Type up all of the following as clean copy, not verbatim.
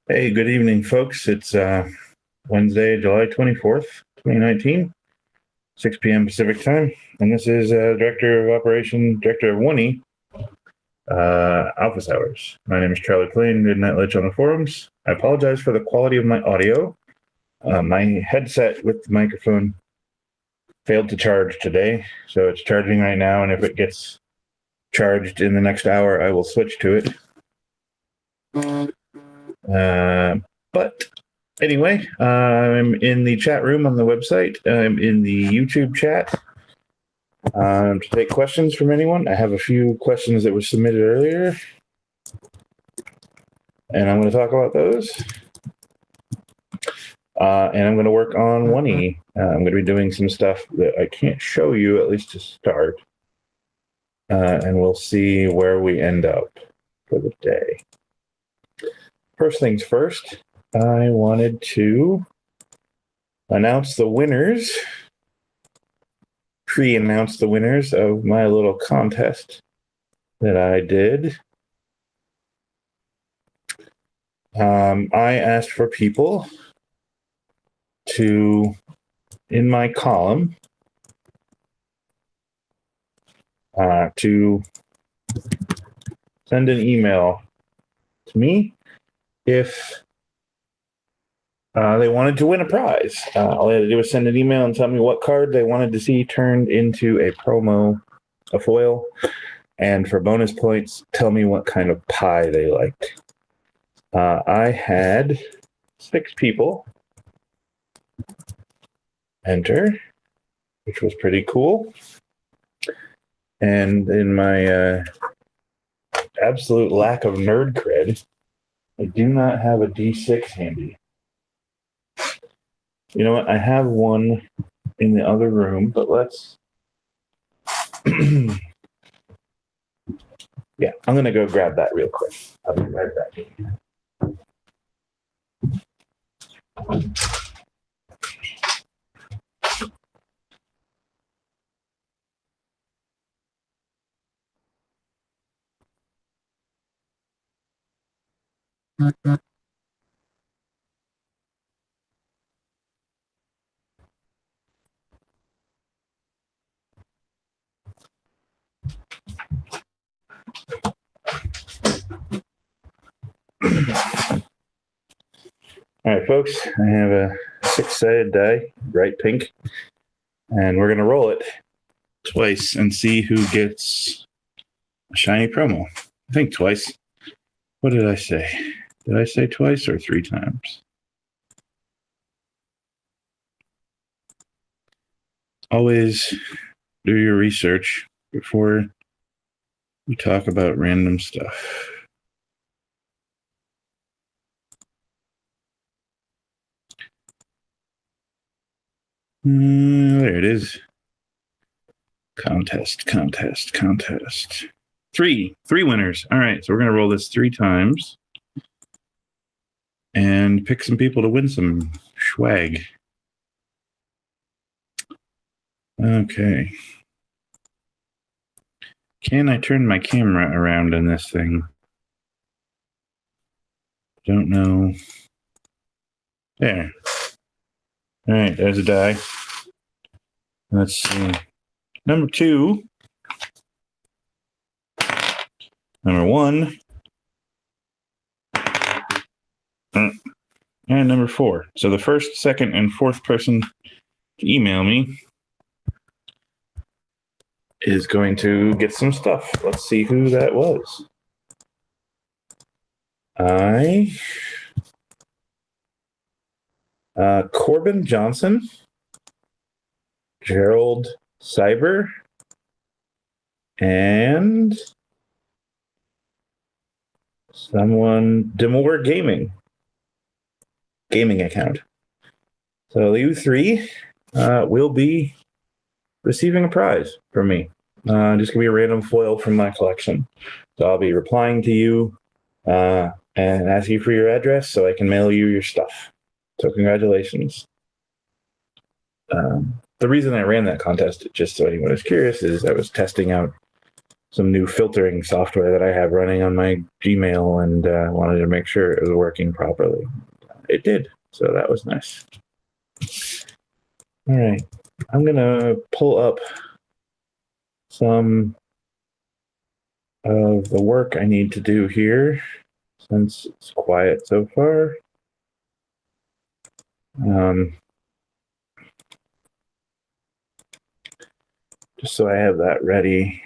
Hey, good evening, folks. It's Wednesday, July 24th, 2019, 6 p.m. Pacific time. And this is Director of One Office Hours. My name is Charlie Plain, Midnight Lich on the forums. I apologize for the quality of my audio. My headset with the microphone failed to charge today, so it's charging right now, and if it gets charged in the next hour, I will switch to it. But anyway, I'm in the chat room on the website. I'm in the YouTube chat to take questions from anyone. I have a few questions that were submitted earlier, and I'm going to talk about those. And I'm going to work on 1E. I'm going to be doing some stuff that I can't show you, at least to start. And we'll see where we end up for the day. First things first, I wanted to announce the winners, pre-announce the winners of my little contest that I did. I asked for people to, in my column, to send an email to me if they wanted to win a prize. All they had to do was send an email and tell me what card they wanted to see turned into a promo, a foil, and for bonus points, tell me what kind of pie they liked. I had 6 people enter, which was pretty cool. And in my absolute lack of nerd cred, I do not have a D6 handy. You know what? I have one in the other room, but let's... Yeah, I'm going to go grab that real quick. I'll be right back. All right, folks, I have a 6-sided die, bright pink, and we're going to roll it twice and see who gets a shiny promo. I think twice. What did I say? Did I say twice or 3 times? Always do your research before you talk about random stuff. There it is. Contest. 3 winners. All right, so we're going to roll this 3 times and pick some people to win some swag. Okay. Can I turn my camera around in this thing? Don't know. There. All right, there's a die. Let's see. Number 2. Number 1. And number 4. So the first, second, and fourth person to email me is going to get some stuff. Let's see who that was. Corbin Johnson, Gerald Cyber, and someone, Demore gaming account. So you 3 will be receiving a prize from me. Just gonna be a random foil from my collection. So I'll be replying to you and ask you for your address so I can mail you your stuff. So congratulations. The reason I ran that contest, just so anyone is curious, is I was testing out some new filtering software that I have running on my Gmail, and wanted to make sure it was working properly. It did, so that was nice. All right, I'm gonna pull up some of the work I need to do here since it's quiet so far. Just so I have that ready.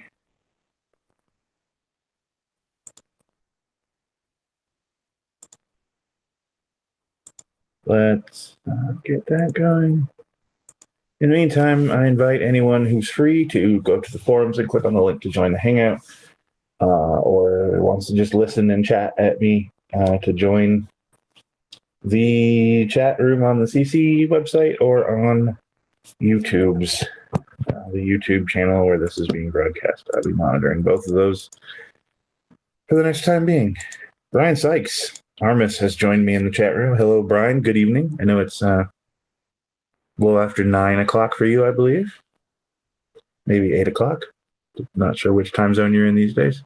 Let's get that going. In the meantime, I invite anyone who's free to go to the forums and click on the link to join the Hangout, or wants to just listen and chat at me to join the chat room on the CC website or on YouTube's the YouTube channel where this is being broadcast. I'll be monitoring both of those for the next time being. Brian Sykes, Armis, has joined me in the chat room. Hello, Brian. Good evening. I know it's a little after 9 o'clock for you, I believe. Maybe 8 o'clock. Not sure which time zone you're in these days.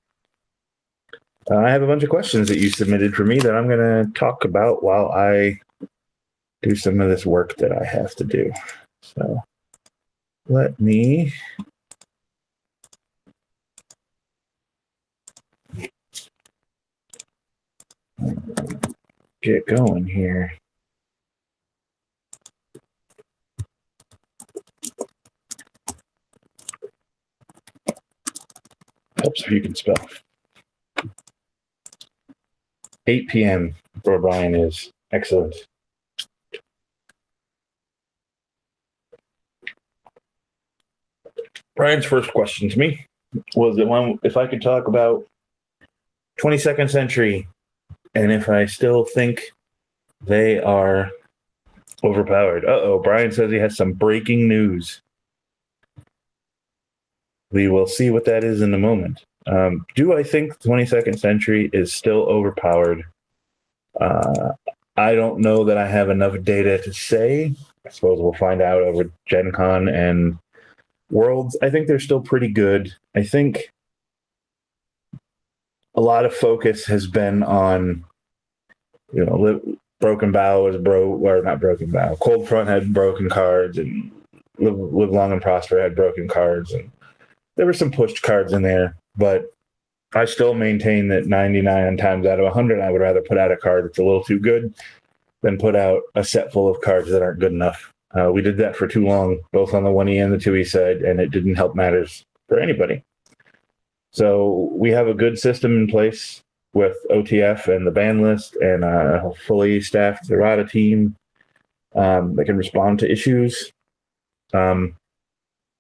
I have a bunch of questions that you submitted for me that I'm going to talk about while I do some of this work that I have to do. So let me get going here. Helps if you can spell. 8 p.m. where Brian is. Excellent. Brian's first question to me was the one if I could talk about 22nd century and if I still think they are overpowered. Brian says he has some breaking news. We will see what that is in a moment. Do I think the 22nd century is still overpowered? I don't know that I have enough data to say. I suppose we'll find out over Gen Con and Worlds. I think they're still pretty good. I think a lot of focus has been on, Broken Bow was not Broken Bow. Cold Front had broken cards, and Live Long and Prosper had broken cards, and there were some pushed cards in there, but I still maintain that 99 times out of 100, I would rather put out a card that's a little too good than put out a set full of cards that aren't good enough. We did that for too long, both on the 1E and the 2E side, and it didn't help matters for anybody. So we have a good system in place with OTF and the ban list and a fully staffed errata team that can respond to issues.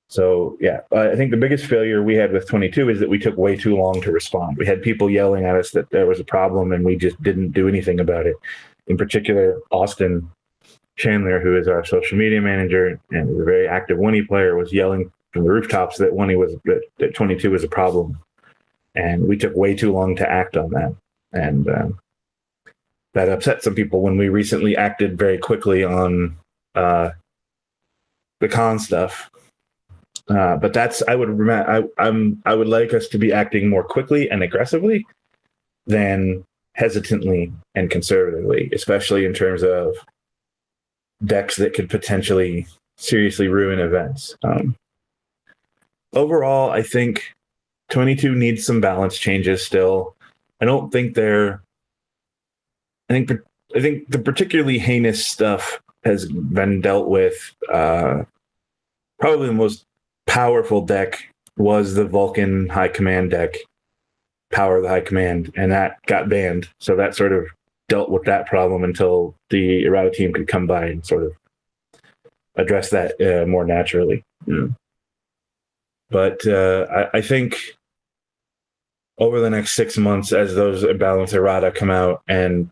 So, yeah, I think the biggest failure we had with 22 is that we took way too long to respond. We had people yelling at us that there was a problem, and we just didn't do anything about it. In particular, Austin Chandler, who is our social media manager and is a very active 1E player, was yelling from the rooftops that 22 was a problem. And we took way too long to act on that. And that upset some people when we recently acted very quickly on the con stuff. But that's I would like us to be acting more quickly and aggressively than hesitantly and conservatively, especially in terms of decks that could potentially seriously ruin events. Overall, I think 22 needs some balance changes still. I don't think I think the particularly heinous stuff has been dealt with. Probably the most powerful deck was the Vulcan High Command deck, Power of the High Command, and that got banned. So that sort of dealt with that problem until the errata team could come by and sort of address that more naturally. But I think over the next 6 months, as those balance errata come out and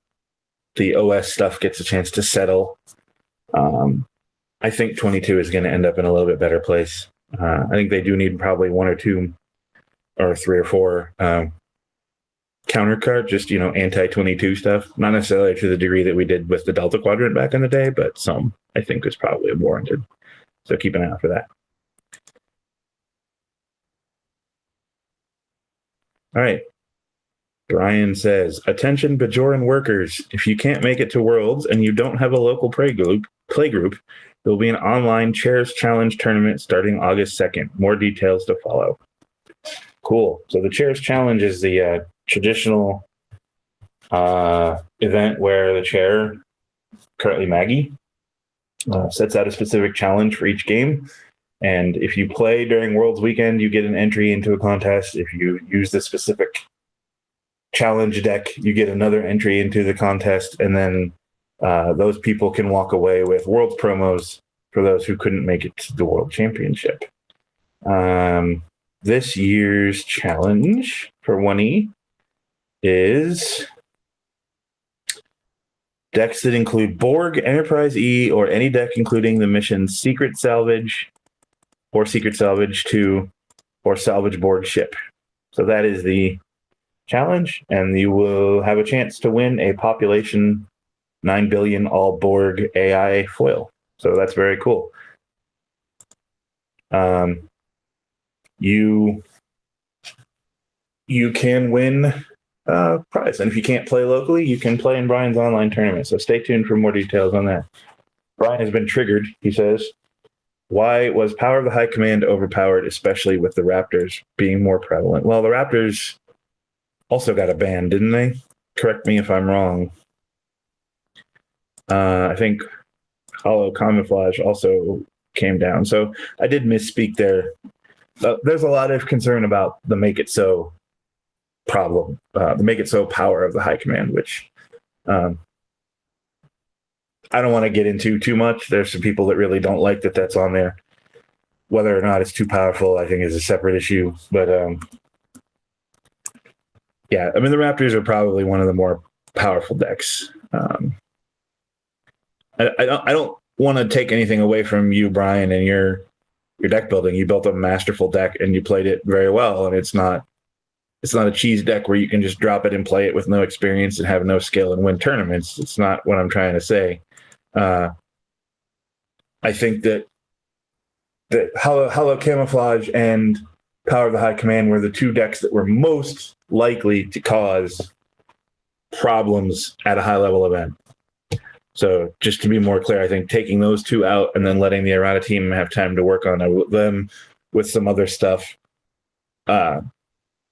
the OS stuff gets a chance to settle, I think 22 is going to end up in a little bit better place. I think they do need probably 1 or 2 or 3 or 4 counter cards, just, anti-22 stuff. Not necessarily to the degree that we did with the Delta Quadrant back in the day, but some, I think, is probably warranted. So keep an eye out for that. All right. Brian says, attention Bajoran workers. If you can't make it to Worlds and you don't have a local play group, there will be an online Chairs Challenge tournament starting August 2nd. More details to follow. Cool. So the Chairs Challenge is the traditional event where the chair, currently Maggie, sets out a specific challenge for each game. And if you play during Worlds weekend, you get an entry into a contest. If you use the specific challenge deck, you get another entry into the contest. And then those people can walk away with Worlds promos for those who couldn't make it to the World Championship. This year's challenge for 1E is decks that include Borg, Enterprise E, or any deck including the missions Secret Salvage or Secret Salvage 2 or Salvage Borg Ship. So that is the challenge, and you will have a chance to win a population 9 billion all Borg AI foil. So that's very cool. You can win prize, and if you can't play locally, you can play in Brian's online tournament. So stay tuned for more details on that. Brian has been triggered, he says. Why was Power of the High Command overpowered, especially with the Raptors being more prevalent? Well, the Raptors also got a ban, didn't they? Correct me if I'm wrong. I think Hollow Camouflage also came down. So I did misspeak there. There's a lot of concern about the Make It So problem, the Make It So power of the High Command, which I don't want to get into too much. There's some people that really don't like that that's on there. Whether or not it's too powerful, I think, is a separate issue. But yeah, I mean, the Raptors are probably one of the more powerful decks. I don't want to take anything away from you, Brian, and your deck building. You built a masterful deck and you played it very well. And it's not a cheese deck where you can just drop it and play it with no experience and have no skill and win tournaments. It's not what I'm trying to say. I think that Hollow Camouflage and Power of the High Command were the two decks that were most likely to cause problems at a high level event. So just to be more clear, I think taking those two out and then letting the errata team have time to work on them with some other stuff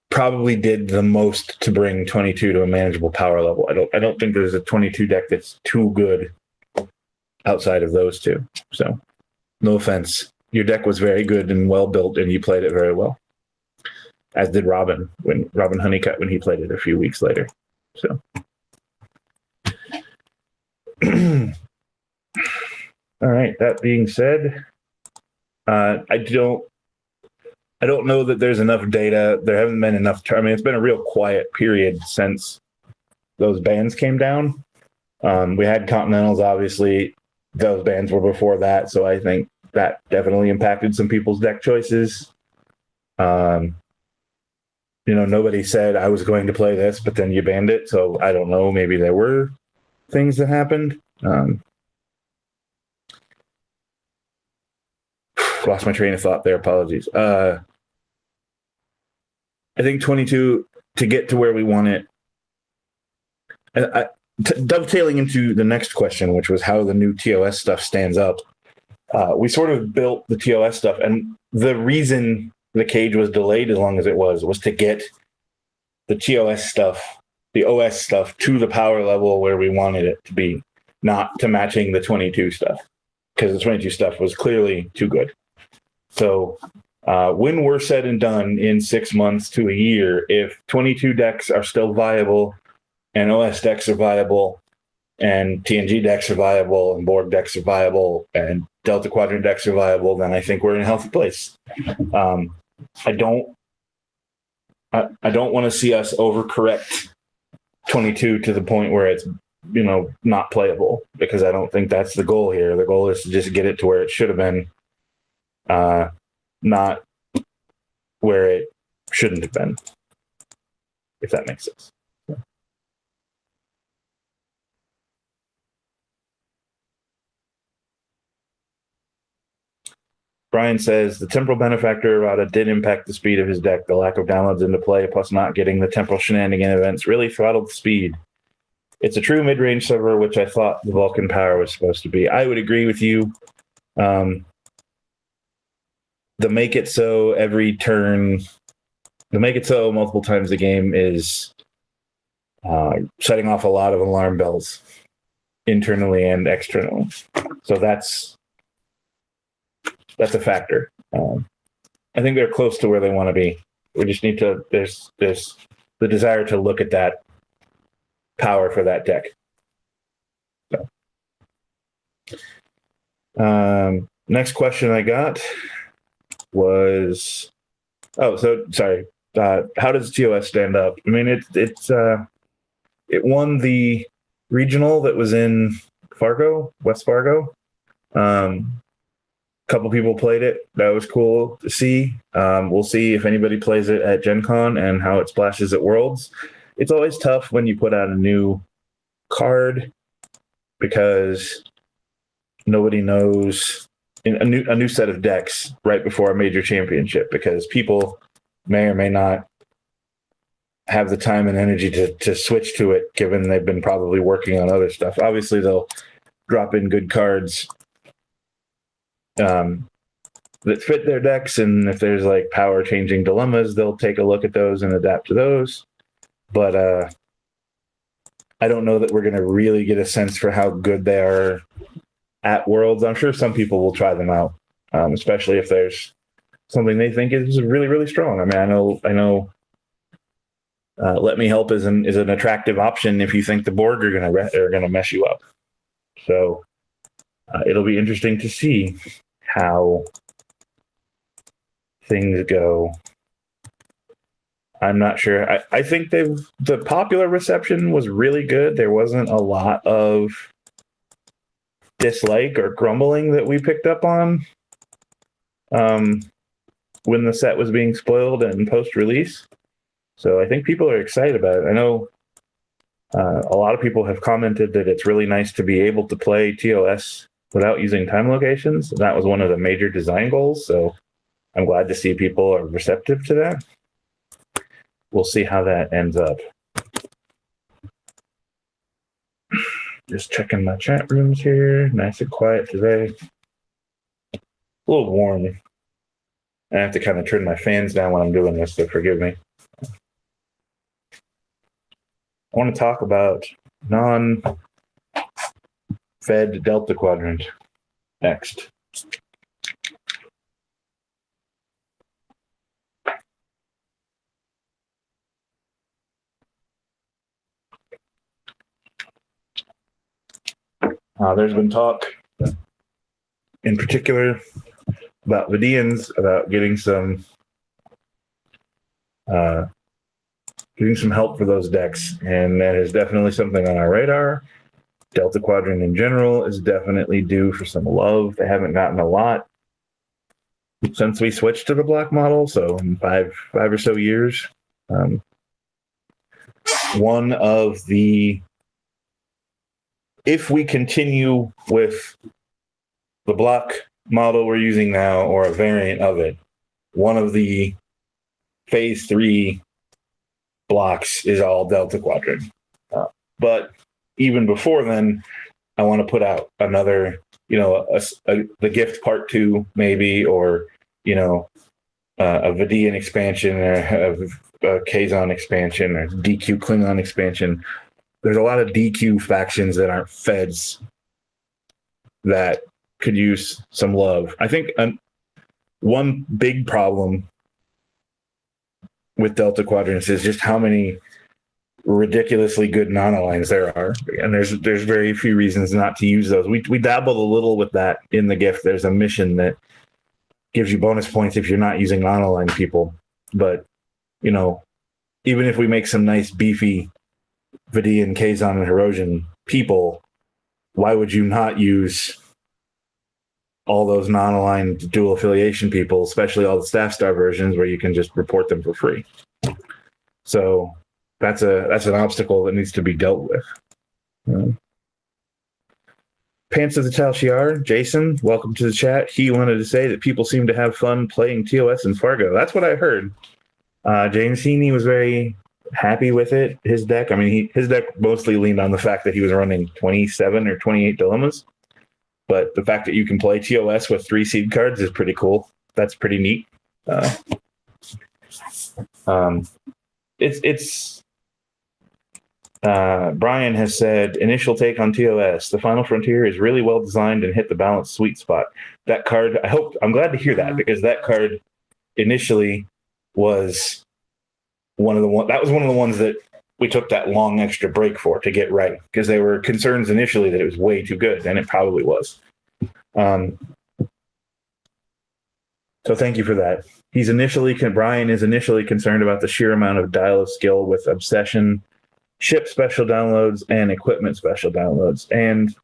probably did the most to bring 22 to a manageable power level. I don't think there's a 22 deck that's too good outside of those two. So no offense. Your deck was very good and well built, and you played it very well. As did Robin Honeycutt when he played it a few weeks later. So all right, that being said, I don't know that there's enough data. There haven't been enough. It's been a real quiet period since those bans came down. We had Continentals, obviously. Those bans were before that, so I think that definitely impacted some people's deck choices. Nobody said I was going to play this, but then you banned it. So I don't know. Maybe there were things that happened. Lost my train of thought there. Apologies. I think 22 to get to where we want it. Dovetailing into the next question, which was how the new TOS stuff stands up. We sort of built the TOS stuff, and the reason the cage was delayed as long as it was to get the TOS stuff, the OS stuff, to the power level where we wanted it to be, not to matching the 22 stuff, because the 22 stuff was clearly too good. So when we're said and done in 6 months to a year, if 22 decks are still viable and OS decks are viable and TNG decks are viable and Borg decks are viable and Delta Quadrant decks are viable, then I think we're in a healthy place. I don't want to see us overcorrect 22 to the point where it's not playable, because I don't think that's the goal here. The goal is to just get it to where it should have been, not where it shouldn't have been, if that makes sense. Brian says the Temporal Benefactor errata did impact the speed of his deck. The lack of downloads into play, plus not getting the Temporal Shenanigan events, really throttled the speed. It's a true mid-range server, which I thought the Vulcan Power was supposed to be. I would agree with you. The make it so every turn, the make it so multiple times a game is setting off a lot of alarm bells internally and externally. So that's a factor. I think they're close to where they want to be. We just need to, there's the desire to look at that power for that deck. So, next question I got was, how does TOS stand up? I mean, it won the regional that was in West Fargo. Couple people played it. That was cool to see. We'll see if anybody plays it at Gen Con and how it splashes at Worlds. It's always tough when you put out a new card because nobody knows a new set of decks right before a major championship, because people may or may not have the time and energy to switch to it, given they've been probably working on other stuff. Obviously, they'll drop in good cards that fit their decks, and if there's like power changing dilemmas, they'll take a look at those and adapt to those. But I don't know that we're going to really get a sense for how good they are at Worlds. I'm sure some people will try them out, especially if there's something they think is really, really strong. I mean, I know Let Me Help is an attractive option if you think the Borg are gonna mess you up. So it'll be interesting to see how things go. I'm not sure. I think the popular reception was really good. There wasn't a lot of dislike or grumbling that we picked up on when the set was being spoiled and post-release. So I think people are excited about it. I know a lot of people have commented that it's really nice to be able to play TOS without using time locations. That was one of the major design goals. So I'm glad to see people are receptive to that. We'll see how that ends up. Just checking my chat rooms here. Nice and quiet today. A little warm. I have to kind of turn my fans down when I'm doing this, so forgive me. I want to talk about non-fed Delta Quadrant next. There's been talk, in particular, about Vidians, about getting some help for those decks, and that is definitely something on our radar. Delta Quadrant in general is definitely due for some love. They haven't gotten a lot since we switched to the block model, so in five or so years. One of the, if we continue with the block model we're using now or a variant of it, one of the phase 3 blocks is all Delta Quadrant. But even before then, I want to put out another, the gift part 2 maybe, or, a Vidian expansion or a Kazon expansion or DQ Klingon expansion. There's a lot of DQ factions that aren't feds that could use some love. I think one big problem with Delta Quadrants is just how many ridiculously good non-aligns there are, and there's very few reasons not to use those. We dabbled a little with that in the gift. There's a mission that gives you bonus points if you're not using non-aligned people, but even if we make some nice beefy Vidian, Kazon, and Herosian people, why would you not use all those non-aligned dual affiliation people, especially all the staff star versions where you can just report them for free? So that's an obstacle that needs to be dealt with. Pants of the Tal Shiar, Jason, welcome to the chat. He wanted to say that people seem to have fun playing TOS and Fargo. That's what I heard. James Heaney was very happy with it. His deck, his deck mostly leaned on the fact that he was running 27 or 28 dilemmas. But the fact that you can play TOS with 3 seed cards is pretty cool. That's pretty neat. Brian has said, initial take on TOS. The Final Frontier is really well designed and hit the balanced sweet spot. That card, I'm glad to hear that, because that card initially was one of the ones that we took that long extra break for to get right, because there were concerns initially that it was way too good, and it probably was. So thank you for that. Brian is initially concerned about the sheer amount of dial of skill with Obsession, ship special downloads, and equipment special downloads. And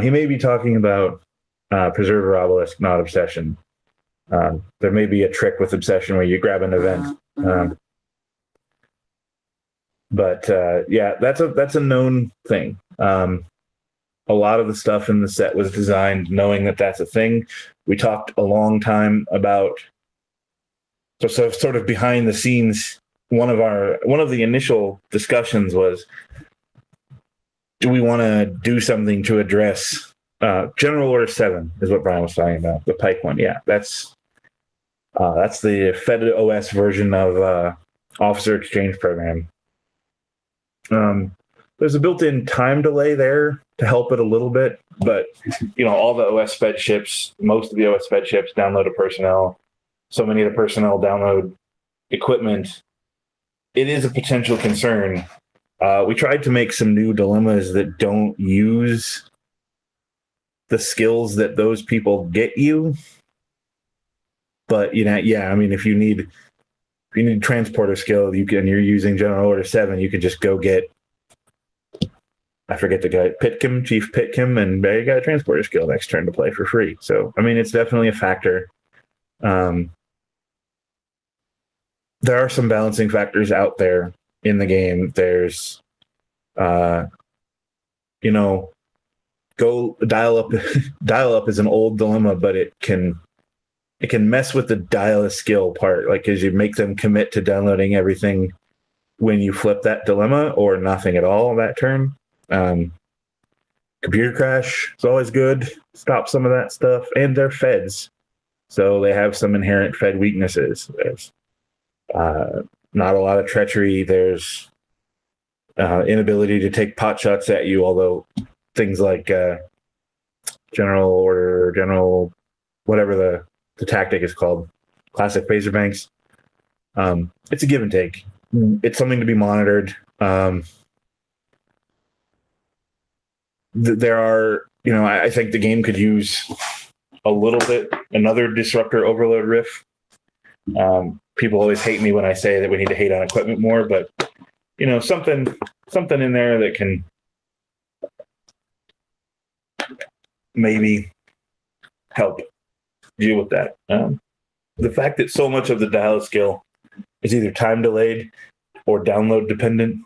he may be talking about Preserver Obelisk, not Obsession. There may be a trick with Obsession where you grab an event. But that's a known thing. A lot of the stuff in the set was designed knowing that that's a thing. We talked a long time about, so sort of behind the scenes, one of the initial discussions was, do we want to do something to address General Order 7 is what Brian was talking about, the Pike one. Yeah, that's the Fed OS version of Officer Exchange Program. There's a built-in time delay there to help it a little bit, but all the OS Fed ships, most of the OS Fed ships download a personnel. So many of the personnel download equipment. It is a potential concern. We tried to make some new dilemmas that don't use the skills that those people get you. But if you need transporter skill, you're using General Order 7, you can just go get, I forget the guy, Chief Pitkim, and there you got a transporter skill next turn to play for free. So it's definitely a factor. There are some balancing factors out there in the game. There's, go dial up. Dial up is an old dilemma, but it can mess with the dial a skill part, like as you make them commit to downloading everything when you flip that dilemma, or nothing at all that turn. Computer crash is always good. Stop some of that stuff, and they're feds, so they have some inherent fed weaknesses. There's not a lot of treachery. There's inability to take pot shots at you, although things like general whatever the tactic is called, classic phaser banks. It's a give and take. It's something to be monitored. There are, I think the game could use a little bit, another disruptor overload riff. People always hate me when I say that we need to hate on equipment more, but something in there that can maybe help deal with that. The fact that so much of the dial skill is either time delayed or download dependent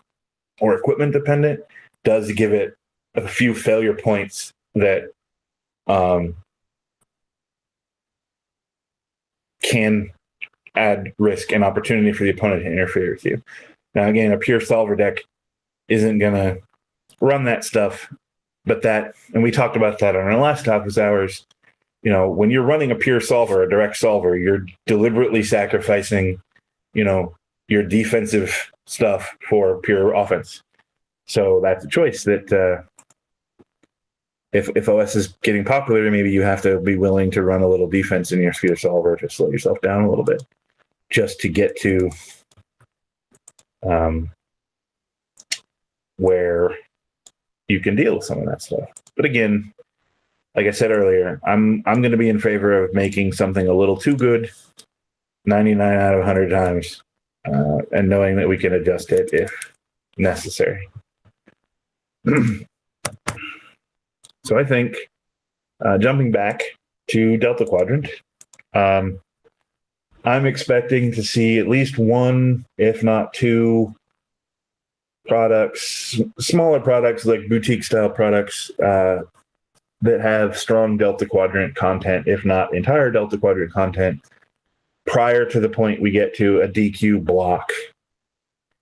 or equipment dependent does give it a few failure points that can add risk and opportunity for the opponent to interfere with you. Now, again, a pure solver deck isn't going to run that stuff, but and we talked about that on our last office hours, when you're running a pure solver, a direct solver, you're deliberately sacrificing, your defensive stuff for pure offense. So that's a choice that if OS is getting popular, maybe you have to be willing to run a little defense in your sphere solver to slow yourself down a little bit, just to get to where you can deal with some of that stuff. But again, like I said earlier, I'm going to be in favor of making something a little too good 99 out of 100 times, and knowing that we can adjust it if necessary. So I think, jumping back to Delta Quadrant, I'm expecting to see at least one, if not two, products, smaller products like boutique style products that have strong Delta Quadrant content, if not entire Delta Quadrant content, prior to the point we get to a DQ block,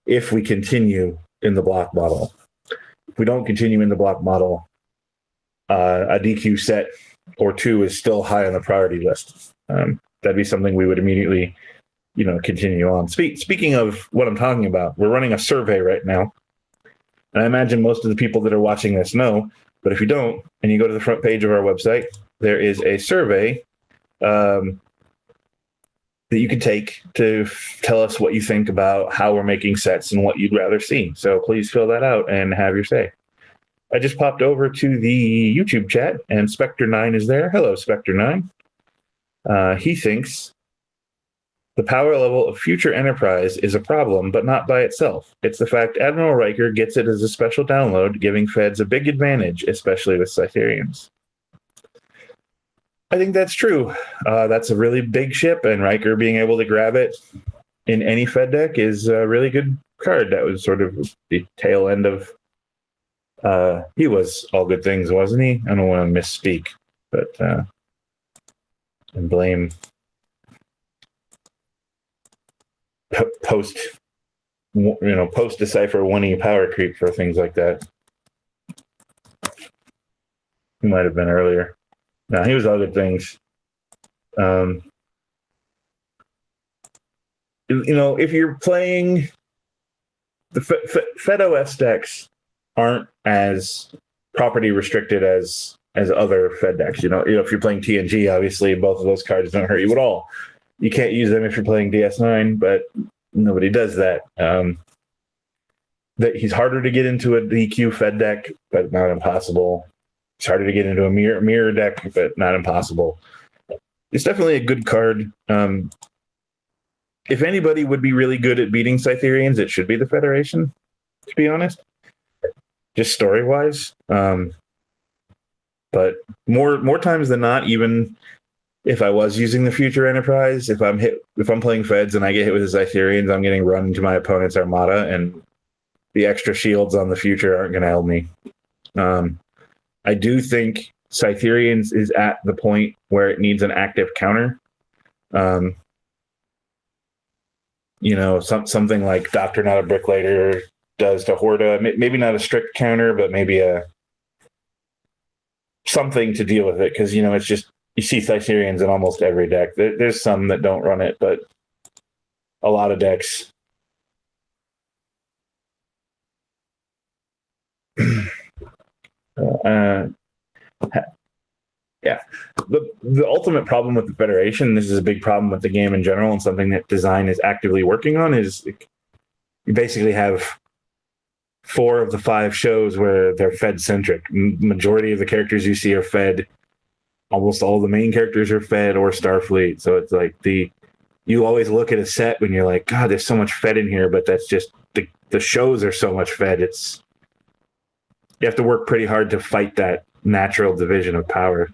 if we continue in the block model. If we don't continue in the block model, a DQ set or two is still high on the priority list. That'd be something we would immediately, continue on. Speaking of what I'm talking about, we're running a survey right now. And I imagine most of the people that are watching this know, but if you don't, and you go to the front page of our website, there is a survey that you can take to tell us what you think about how we're making sets and what you'd rather see. So please fill that out and have your say. I just popped over to the YouTube chat, and Spectre9 is there. Hello, Spectre9. He thinks the power level of future Enterprise is a problem, but not by itself. It's the fact Admiral Riker gets it as a special download, giving Feds a big advantage, especially with Cytherians. I think that's true. That's a really big ship, and Riker being able to grab it in any Fed deck is a really good card. That was sort of the tail end of... he was all good things, wasn't he? I don't want to misspeak, but... and blame... post decipher 1E power creep for things like that. He might have been earlier. No, he was all good things. If you're playing the FedOS decks aren't as property restricted as other Fed decks. If you're playing TNG, obviously both of those cards don't hurt you at all. You can't use them if you're playing DS9, but nobody does that. That he's harder to get into a DQ Fed deck, but not impossible. It's harder to get into a mirror deck, but not impossible. It's definitely a good card. If anybody would be really good at beating Cytherians, it should be the Federation, to be honest. Just story-wise. But more times than not, even if I was using the Future Enterprise, if I'm playing Feds and I get hit with the Cytherians, I'm getting run into my opponent's Armada, and the extra shields on the Future aren't going to help me. I do think Cytherians is at the point where it needs an active counter. Something like Doctor Not a Bricklayer does to Horda. Maybe not a strict counter, but maybe something to deal with it, because it's just, you see Cytherians in almost every deck. There's some that don't run it, but a lot of decks. Yeah. The ultimate problem with the Federation, this is a big problem with the game in general, and something that design is actively working on, is you basically have 4 of the 5 shows where they're Fed-centric. Majority of the characters you see are Fed. Almost all the main characters are Fed or Starfleet. So it's like you always look at a set when you're like, God, there's so much Fed in here, but that's just the shows are so much Fed. You have to work pretty hard to fight that natural division of power.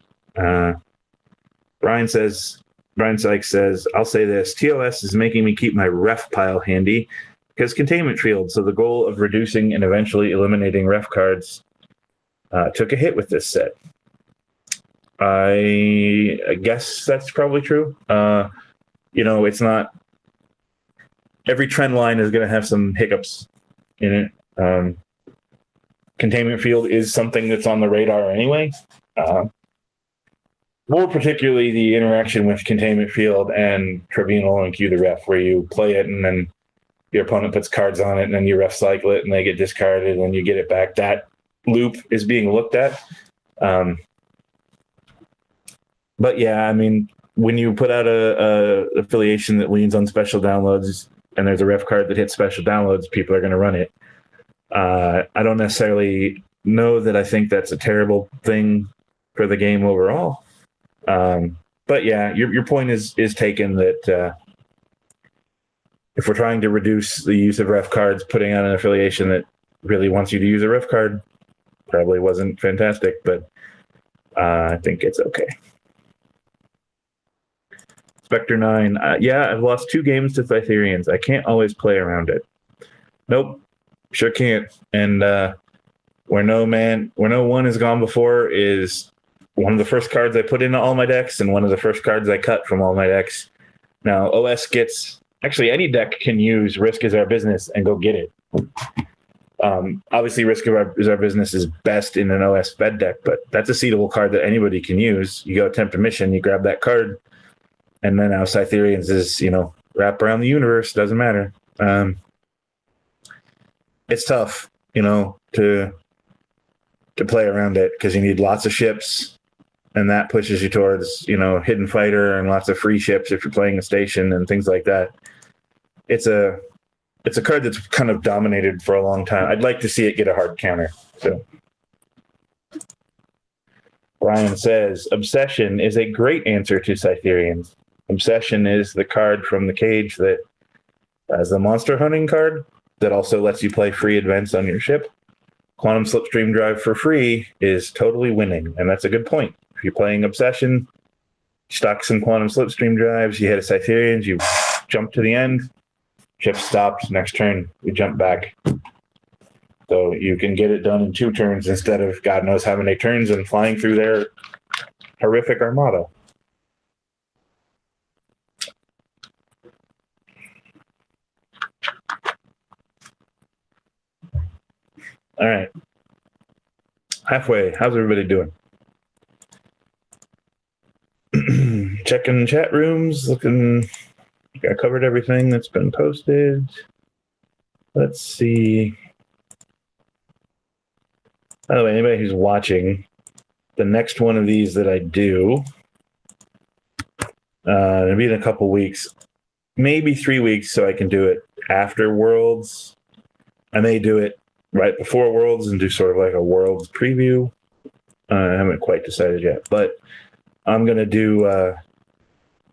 Brian Sykes says, I'll say this, TOS is making me keep my ref pile handy because containment field. So the goal of reducing and eventually eliminating ref cards took a hit with this set. I guess that's probably true. It's not... Every trend line is going to have some hiccups in it. Containment field is something that's on the radar anyway. More particularly the interaction with containment field and tribunal and cue the ref, where you play it and then your opponent puts cards on it and then you ref cycle it and they get discarded and you get it back. That loop is being looked at. But yeah, when you put out a affiliation that leans on special downloads and there's a ref card that hits special downloads, people are going to run it. I don't necessarily know that I think that's a terrible thing for the game overall. But yeah, your point is taken that if we're trying to reduce the use of ref cards, putting on an affiliation that really wants you to use a ref card probably wasn't fantastic, but I think it's okay. Spectre9, yeah, I've lost 2 games to Cytherians. I can't always play around it. Nope. Sure can't. And where no one has gone before is one of the first cards I put into all my decks and one of the first cards I cut from all my decks. Now, OS gets, actually, any deck can use Risk is Our Business and go get it. Obviously, Risk is Our Business is best in an OS fed deck, but that's a seedable card that anybody can use. You go attempt a mission, you grab that card, and then now Cytherians is, wrap around the universe, doesn't matter. It's tough, to play around it because you need lots of ships, and that pushes you towards, hidden fighter and lots of free ships if you're playing a station and things like that. It's a card that's kind of dominated for a long time. I'd like to see it get a hard counter. So Brian says, Obsession is a great answer to Cytherians. Obsession is the card from the cage that has the monster hunting card that also lets you play free events on your ship. Quantum Slipstream Drive for free is totally winning, and that's a good point. If you're playing Obsession, stock some Quantum Slipstream Drives, you hit a Cytherians, you jump to the end, ship stops, next turn, you jump back. So you can get it done in 2 turns instead of God knows how many turns and flying through their horrific armada. All right. Halfway. How's everybody doing? Checking chat rooms, looking. I covered everything that's been posted. Let's see. By the way, anybody who's watching, the next one of these that I do, it'll be in a couple weeks, maybe 3 weeks, so I can do it after Worlds. I may do it right before Worlds and do sort of like a Worlds preview. I haven't quite decided yet, but I'm going to do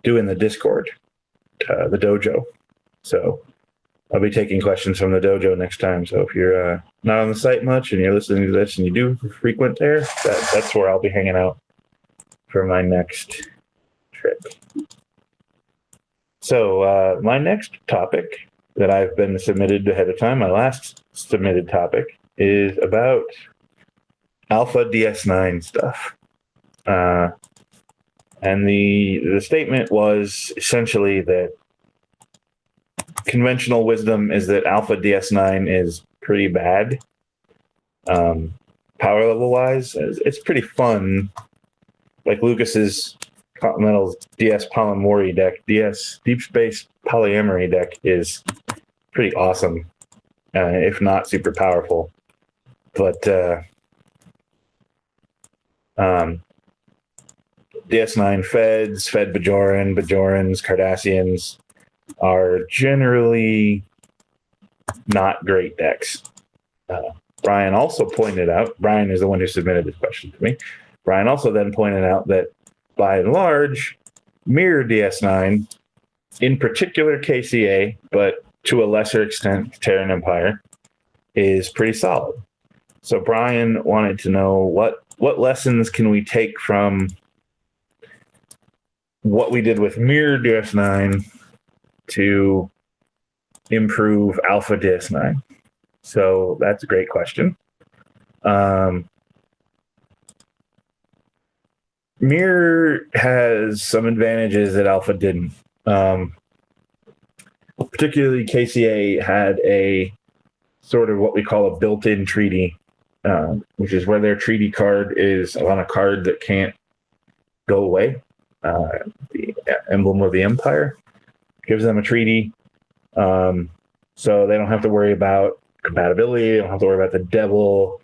in the Discord, the dojo. So I'll be taking questions from the dojo next time. So if you're not on the site much and you're listening to this and you do frequent there, that's where I'll be hanging out for my next trip. So my next topic that I've been submitted ahead of time, my last submitted topic, is about Alpha DS9 stuff. And the statement was essentially that conventional wisdom is that Alpha DS9 is pretty bad. Power level wise, it's pretty fun. Like Lucas's Continental DS Polymorphy deck, DS Deep Space Polyamory deck is pretty awesome, if not super powerful. But DS9 Fed Bajorans, Cardassians are generally not great decks. Brian also pointed out, Brian is the one who submitted this question to me. Brian also then pointed out that by and large, Mirror DS9, in particular KCA, but to a lesser extent Terran Empire, is pretty solid. So Brian wanted to know what lessons can we take from what we did with Mirror DS9 to improve Alpha DS9. So that's a great question. Mirror has some advantages that Alpha didn't. Particularly KCA had a sort of what we call a built-in treaty, which is where their treaty card is on a card that can't go away. The emblem of the Empire gives them a treaty, so they don't have to worry about compatibility. They don't have to worry about the devil.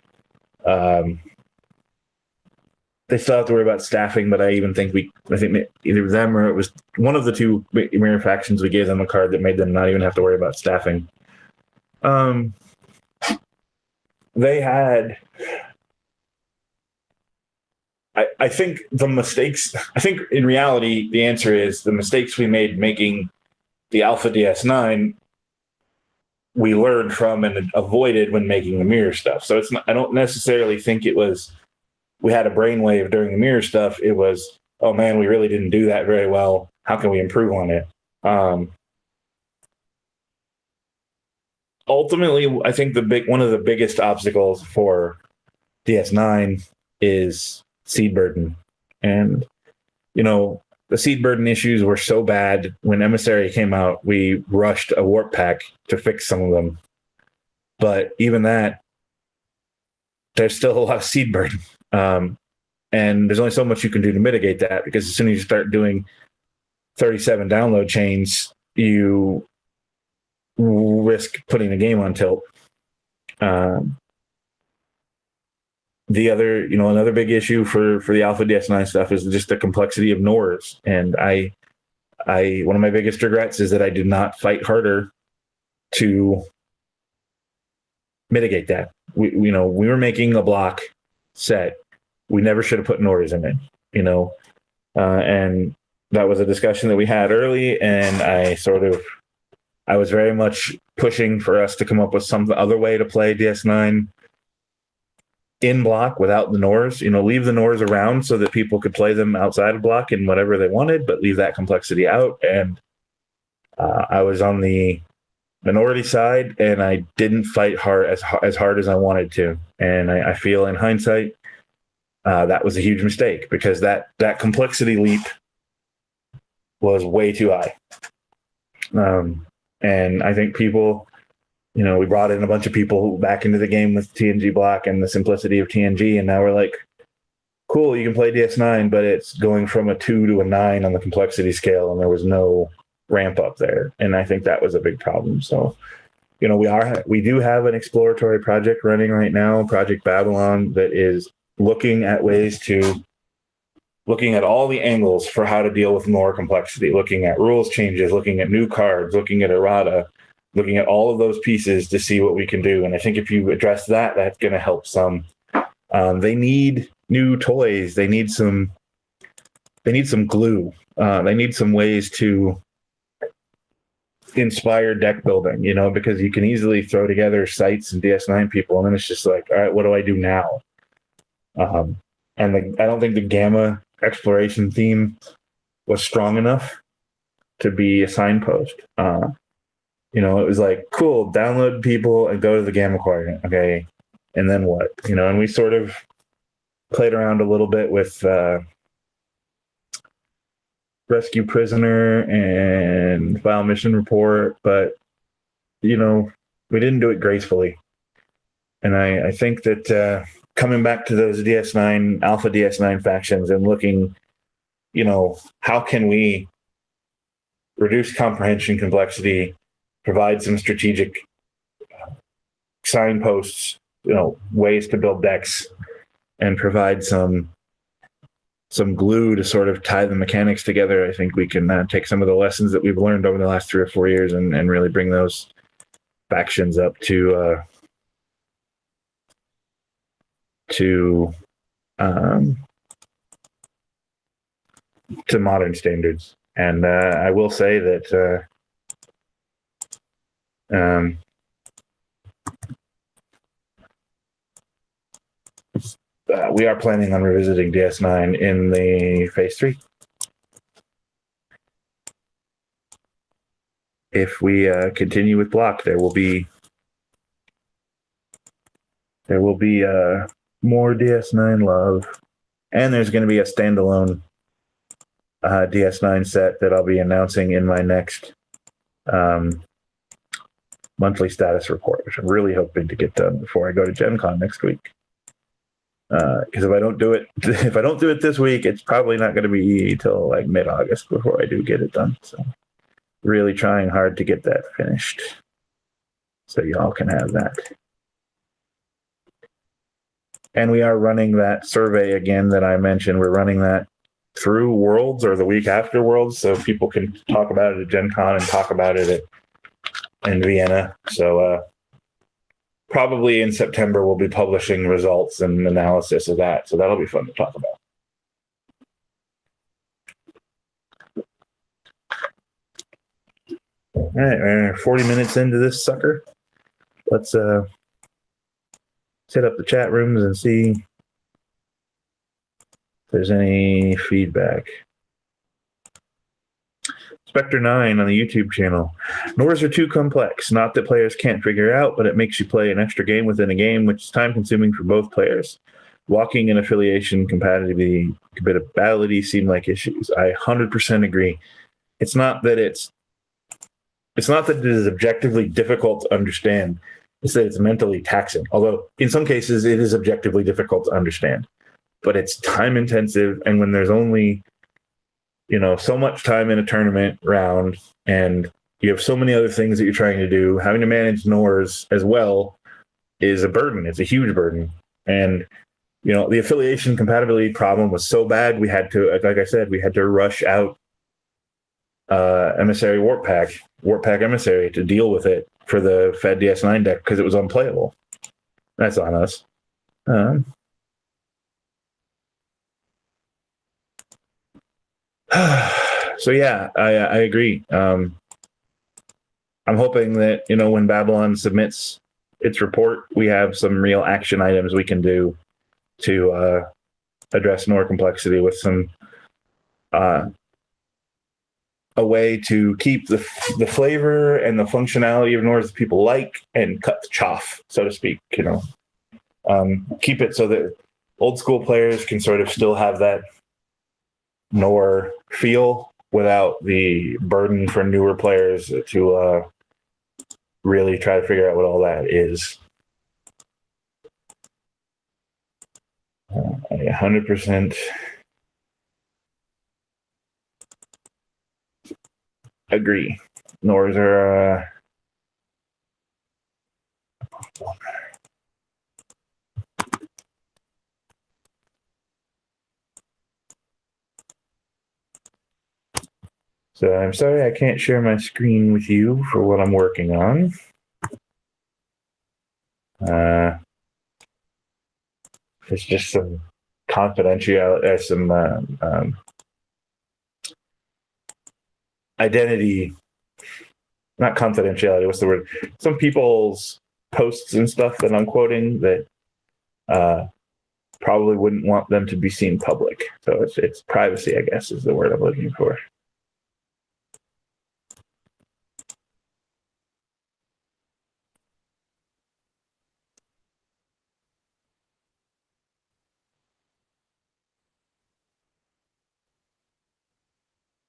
They still have to worry about staffing, but I think either them or it was one of the two mirror factions, we gave them a card that made them not even have to worry about staffing. They had, I think the mistakes, I think in reality, the answer is the mistakes we made making the Alpha DS9, we learned from and avoided when making the mirror stuff. So it's not, I don't necessarily think it was, we had a brainwave during the mirror stuff. It was, oh man, we really didn't do that very well. How can we improve on it? ultimately, I think one of the biggest obstacles for DS9 is seed burden. And, the seed burden issues were so bad when Emissary came out, we rushed a warp pack to fix some of them. But even that, there's still a lot of seed burden. And there's only so much you can do to mitigate that, because as soon as you start doing 37 download chains, you risk putting the game on tilt. The other, another big issue for the Alpha DS9 stuff is just the complexity of NORs. And I one of my biggest regrets is that I did not fight harder to mitigate that. We were making a block set. We never should have put NORs in it, and that was a discussion that we had early. And I was very much pushing for us to come up with some other way to play DS9 in block without the NORs. Leave the NORs around so that people could play them outside of block and whatever they wanted, but leave that complexity out. And I was on the minority side, and I didn't fight hard as hard as I wanted to. And I feel in hindsight that was a huge mistake, because that complexity leap was way too high. And I think people, we brought in a bunch of people back into the game with TNG block and the simplicity of TNG, and now we're like, cool, you can play DS9, but it's going from a 2 to a 9 on the complexity scale, and there was no ramp up there. And I think that was a big problem. So, we do have an exploratory project running right now, Project Babylon, that is looking at all the angles for how to deal with more complexity, looking at rules changes, looking at new cards, looking at errata, looking at all of those pieces to see what we can do. And I think if you address that, that's going to help some. They need new toys. They need some glue. They need some ways to inspire deck building, because you can easily throw together sites and DS9 people, and then it's just like, all right, what do I do now? And I don't think the Gamma exploration theme was strong enough to be a signpost. It was like, cool, download people and go to the Gamma Quadrant. Okay. And then what? And we sort of played around a little bit with Rescue Prisoner and File Mission Report, but, we didn't do it gracefully. And I think that coming back to those DS9, Alpha DS9 factions and looking, how can we reduce comprehension complexity, provide some strategic signposts, ways to build decks, and provide some glue to sort of tie the mechanics together. I think we can take some of the lessons that we've learned over the last 3 or 4 years and really bring those factions up to modern standards. And I will say that we are planning on revisiting DS9 in the Phase 3. If we continue with block, there will be more DS9 love, and there's going to be a standalone DS9 set that I'll be announcing in my next monthly status report, which I'm really hoping to get done before I go to Gen Con next week. Because if I don't do it this week, it's probably not going to be till like mid-August before I do get it done. So really trying hard to get that finished, so y'all can have that. And we are running that survey again that I mentioned. We're running that through Worlds or the week after Worlds, so people can talk about it at Gen Con and talk about it in Vienna. So probably in September, we'll be publishing results and analysis of that. So that'll be fun to talk about. All right, we're 40 minutes into this sucker. Let's hit up the chat rooms and see if there's any feedback. Spectre9 on the YouTube channel. Nors are too complex. Not that players can't figure it out, but it makes you play an extra game within a game, which is time consuming for both players. Walking and affiliation compatibility seem like issues. I 100% agree. It's not that it is objectively difficult to understand. It's that it's mentally taxing. Although in some cases it is objectively difficult to understand. But it's time intensive, and when there's only so much time in a tournament round, and you have so many other things that you're trying to do, having to manage Nors as well is a burden. It's a huge burden. And the affiliation compatibility problem was so bad, we had to, like I said, we had to rush out Emissary Warp Pack Emissary to deal with it for the Fed DS9 deck because it was unplayable. That's on us. So yeah, I agree. I'm hoping that when Babylon submits its report, we have some real action items we can do to address Nor complexity with some a way to keep the flavor and the functionality of Nors that people like and cut the chaff, so to speak. Keep it so that old school players can sort of still have that Nor feel without the burden for newer players to really try to figure out what all that is. I 100% agree. Nors are so I'm sorry I can't share my screen with you for what I'm working on. It's just some confidentiality, some identity, not confidentiality, what's the word? Some people's posts and stuff that I'm quoting that probably wouldn't want them to be seen public. So it's privacy, I guess, is the word I'm looking for.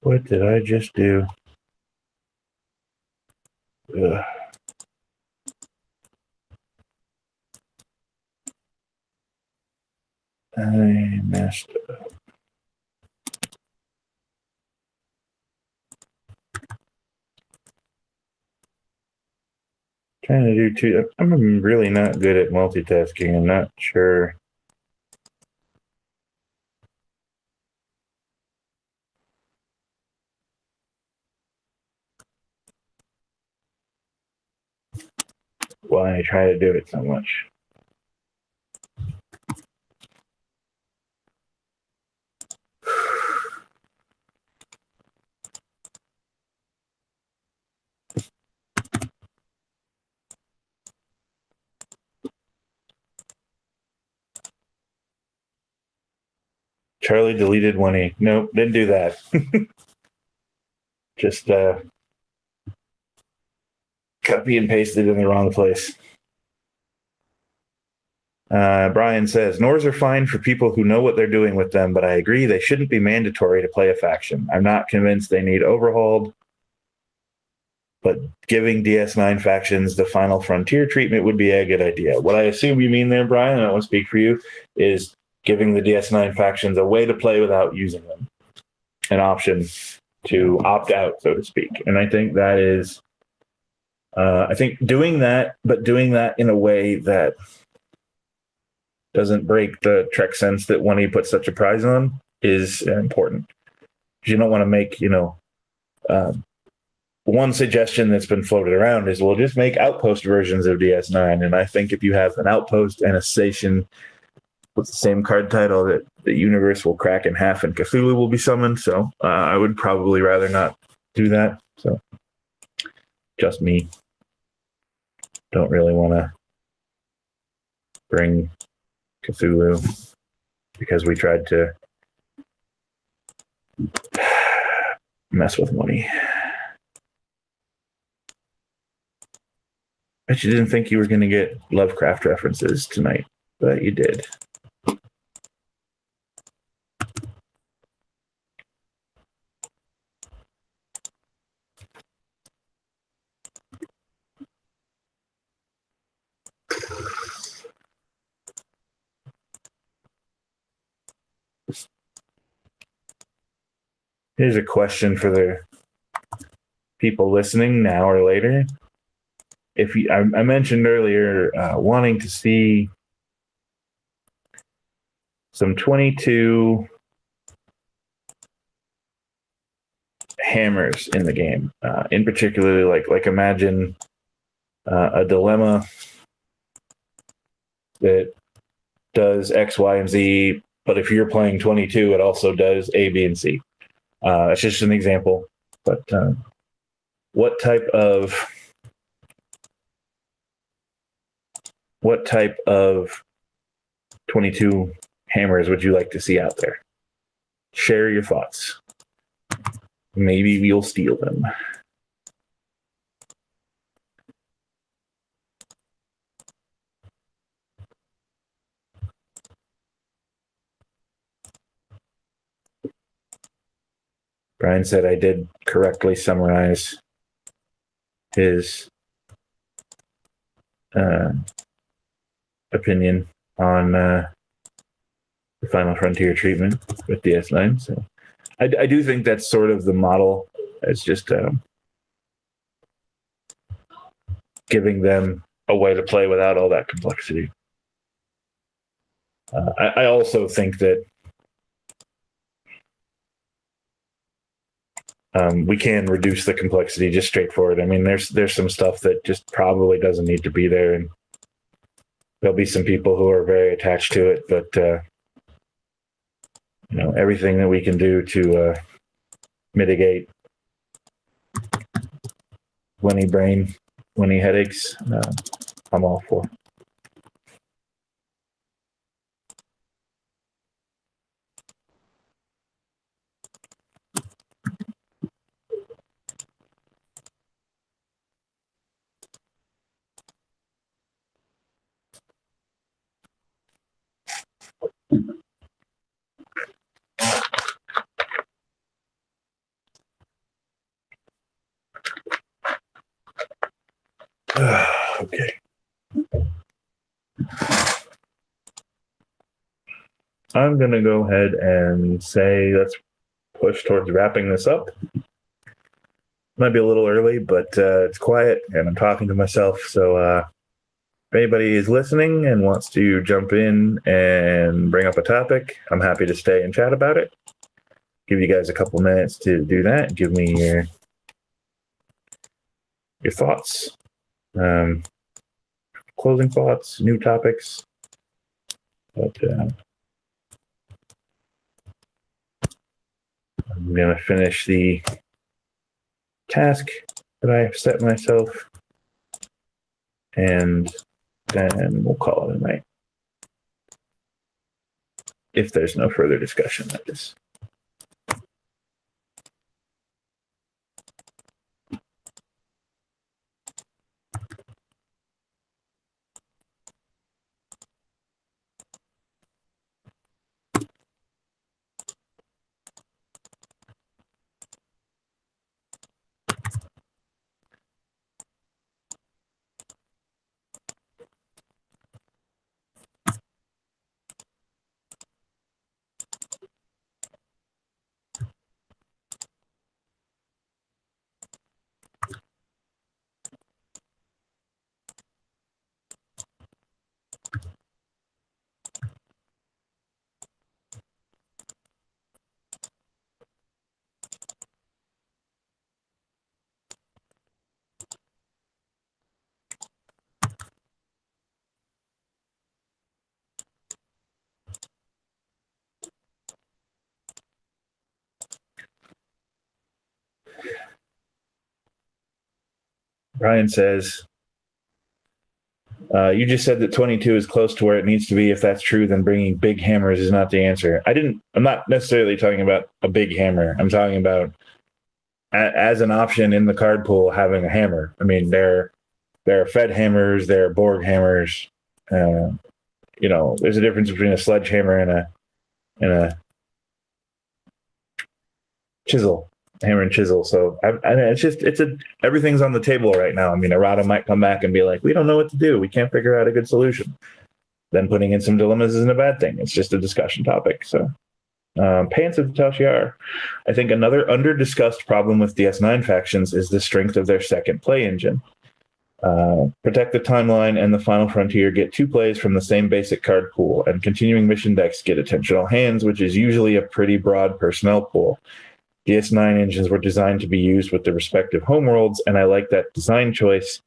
What did I just do? Ugh. I messed up. Trying to do two. I'm really not good at multitasking. I'm not sure. Why I try to do it so much. Charlie deleted 1E. Nope, didn't do that. Just copy and pasted in the wrong place. Brian says, Nors are fine for people who know what they're doing with them, but I agree they shouldn't be mandatory to play a faction. I'm not convinced they need overhauled, but giving DS9 factions the final frontier treatment would be a good idea. What I assume you mean there, Brian, and I won't speak for you, is giving the DS9 factions a way to play without using them. An option to opt out, so to speak. And I think that is, I think doing that, but doing that in a way that doesn't break the Trek sense that 1E puts such a prize on is important. You don't want to make, one suggestion that's been floated around is, well, just make outpost versions of DS9. And I think if you have an outpost and a station with the same card title, that the universe will crack in half and Cthulhu will be summoned. So I would probably rather not do that. So just me. Don't really want to bring Cthulhu because we tried to mess with money. bet you didn't think you were going to get Lovecraft references tonight, but you did. Here's a question for the people listening now or later. If you, I mentioned earlier wanting to see some 22 hammers in the game, in particular, like imagine a dilemma that does X, Y, and Z, but if you're playing 22, it also does A, B, and C. That's just an example, but what type of 22 hammers would you like to see out there? Share your thoughts. Maybe we'll steal them. Brian said I did correctly summarize his opinion on the Final Frontier treatment with DS9. So I do think that's sort of the model. It's just giving them a way to play without all that complexity. I also think that we can reduce the complexity just straightforward. I mean, there's some stuff that just probably doesn't need to be there, and there'll be some people who are very attached to it. But everything that we can do to mitigate whinny headaches, I'm all for. Okay. I'm going to go ahead and say let's push towards wrapping this up. Might be a little early, but it's quiet and I'm talking to myself. So if anybody is listening and wants to jump in and bring up a topic, I'm happy to stay and chat about it. Give you guys a couple minutes to do that. Give me your thoughts. Closing thoughts, new topics. But I'm going to finish the task that I have set myself, and then we'll call it a night. If there's no further discussion, that is. Brian says, you just said that 22 is close to where it needs to be. If that's true, then bringing big hammers is not the answer. I'm not necessarily talking about a big hammer. I'm talking about as an option in the card pool, having a hammer. I mean, There are Fed hammers, there are Borg hammers. There's a difference between a sledgehammer and a chisel, hammer and chisel. So everything's on the table right now. I mean, Errata might come back and be like, we don't know what to do. We can't figure out a good solution. Then putting in some dilemmas isn't a bad thing. It's just a discussion topic. So, Pants of Tashiar. I think another under-discussed problem with DS9 factions is the strength of their second play engine. Protect the Timeline and the Final Frontier get 2 plays from the same basic card pool, and continuing mission decks get attentional hands, which is usually a pretty broad personnel pool. DS9 engines were designed to be used with the respective homeworlds, and I like that design choice,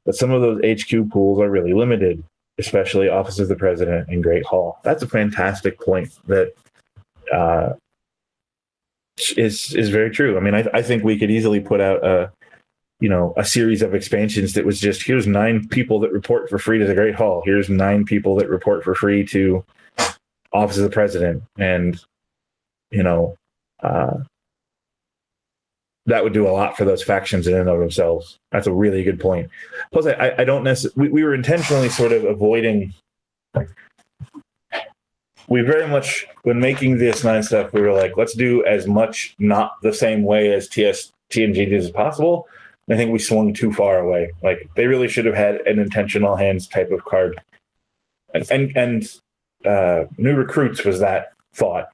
but some of those HQ pools are really limited, especially Office of the President and Great Hall. That's a fantastic point that is very true. I mean, I think we could easily put out a series of expansions that was just, here's 9 people that report for free to the Great Hall. Here's 9 people that report for free to Office of the President. And, that would do a lot for those factions in and of themselves. That's a really good point. Plus, I don't necessarily, we were intentionally sort of avoiding, we very much, when making DS9 stuff, we were like, let's do as much not the same way as TNG did as possible. I think we swung too far away. Like, they really should have had an intentional hands type of card. And New Recruits was that thought.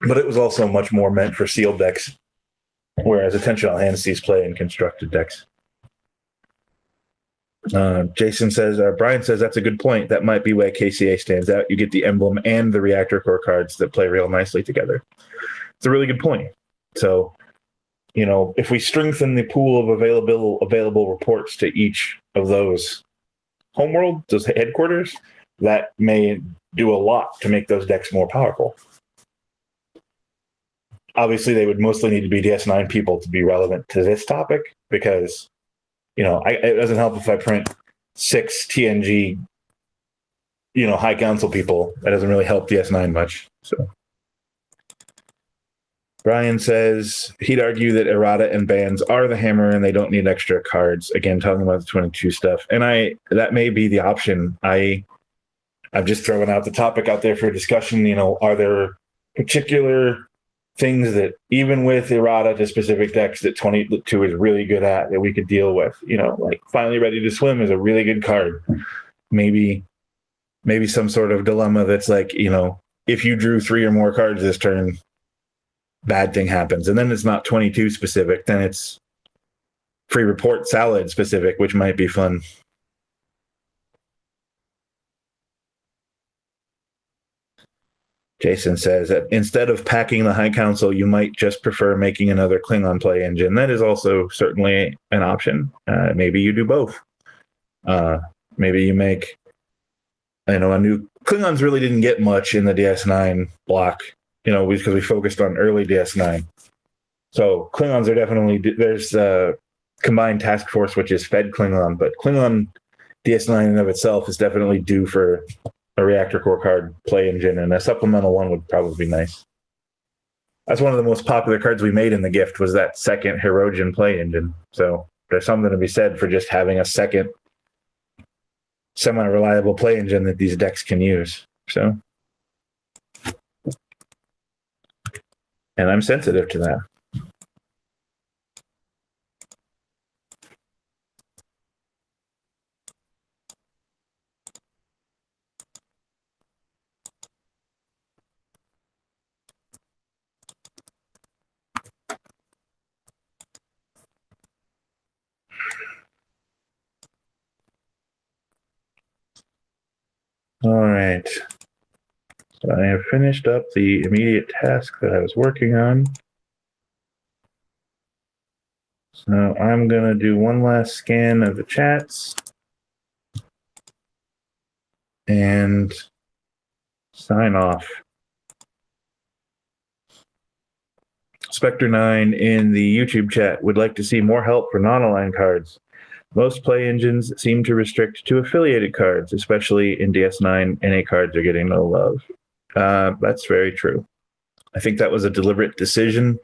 But it was also much more meant for sealed decks, whereas attentional hands sees play in constructed decks. Jason says, Brian says, that's a good point. That might be why KCA stands out. You get the emblem and the reactor core cards that play real nicely together. It's a really good point. So, if we strengthen the pool of available reports to each of those homeworld, those headquarters, that may do a lot to make those decks more powerful. Obviously, they would mostly need to be DS9 people to be relevant to this topic, because, it doesn't help if I print 6 TNG, High Council people. That doesn't really help DS9 much. So, Brian says he'd argue that errata and bans are the hammer and they don't need extra cards. Again, talking about the 22 stuff. And that may be the option. I'm just throwing out the topic out there for discussion. Are there particular things that, even with errata to specific decks, that 22 is really good at, that we could deal with? Like Finally Ready to Swim is a really good card. Maybe some sort of dilemma that's like, if you drew 3 or more cards this turn, bad thing happens. And then it's not 22 specific, then it's free report salad specific, which might be fun. Jason says that instead of packing the High Council, you might just prefer making another Klingon play engine. That is also certainly an option. Maybe you do both. Maybe you make, a new... Klingons really didn't get much in the DS9 block, because we focused on early DS9. So Klingons are definitely... There's a combined task force, which is Fed Klingon, but Klingon DS9 in and of itself is definitely due for a reactor core card play engine, and a supplemental one would probably be nice. That's one of the most popular cards we made in the gift, was that second Herogen play engine. So there's something to be said for just having a second semi-reliable play engine that these decks can use. So, and I'm sensitive to that. All right. So I have finished up the immediate task that I was working on. So I'm going to do one last scan of the chats and sign off. Spectre9 in the YouTube chat would like to see more help for non-aligned cards. Most play engines seem to restrict to affiliated cards, especially in DS9. NA cards are getting no love. That's very true. I think that was a deliberate decision.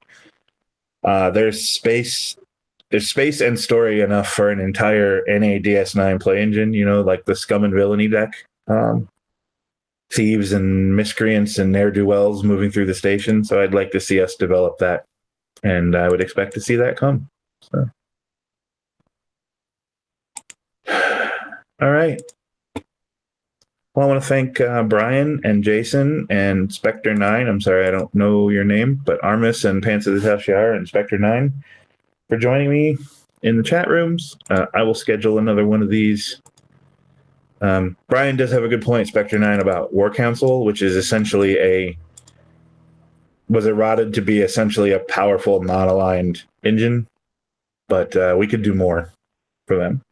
There's space there's space and story enough for an entire NA DS9 play engine, like the Scum and Villainy deck. Thieves and miscreants and ne'er-do-wells moving through the station. So I'd like to see us develop that. And I would expect to see that come. So. All right. Well, I want to thank Brian and Jason and Spectre9. I'm sorry, I don't know your name, but Armis and Pants of the Tashiar and Spectre9 for joining me in the chat rooms. I will schedule another one of these. Brian does have a good point, Spectre9, about War Council, which is essentially was eroded to be essentially a powerful non-aligned engine, but we could do more for them.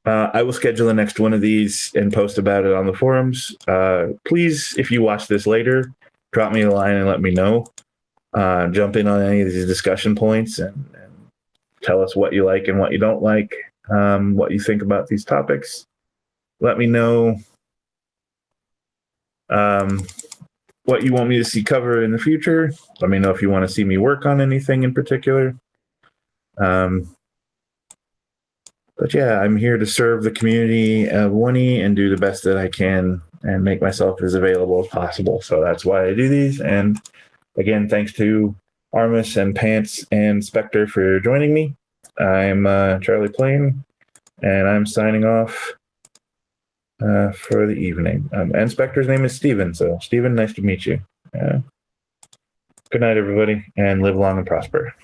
I will schedule the next one of these and post about it on the forums. Please, if you watch this later, drop me a line and let me know. Jump in on any of these discussion points and tell us what you like and what you don't like, what you think about these topics. Let me know what you want me to see covered in the future. Let me know if you want to see me work on anything in particular. But yeah, I'm here to serve the community of 1E and do the best that I can and make myself as available as possible. So that's why I do these. And again, thanks to Armis and Pants and Spectre for joining me. I'm Charlie Plain, and I'm signing off for the evening. And Spectre's name is Steven. So Steven, nice to meet you. Good night, everybody, and live long and prosper.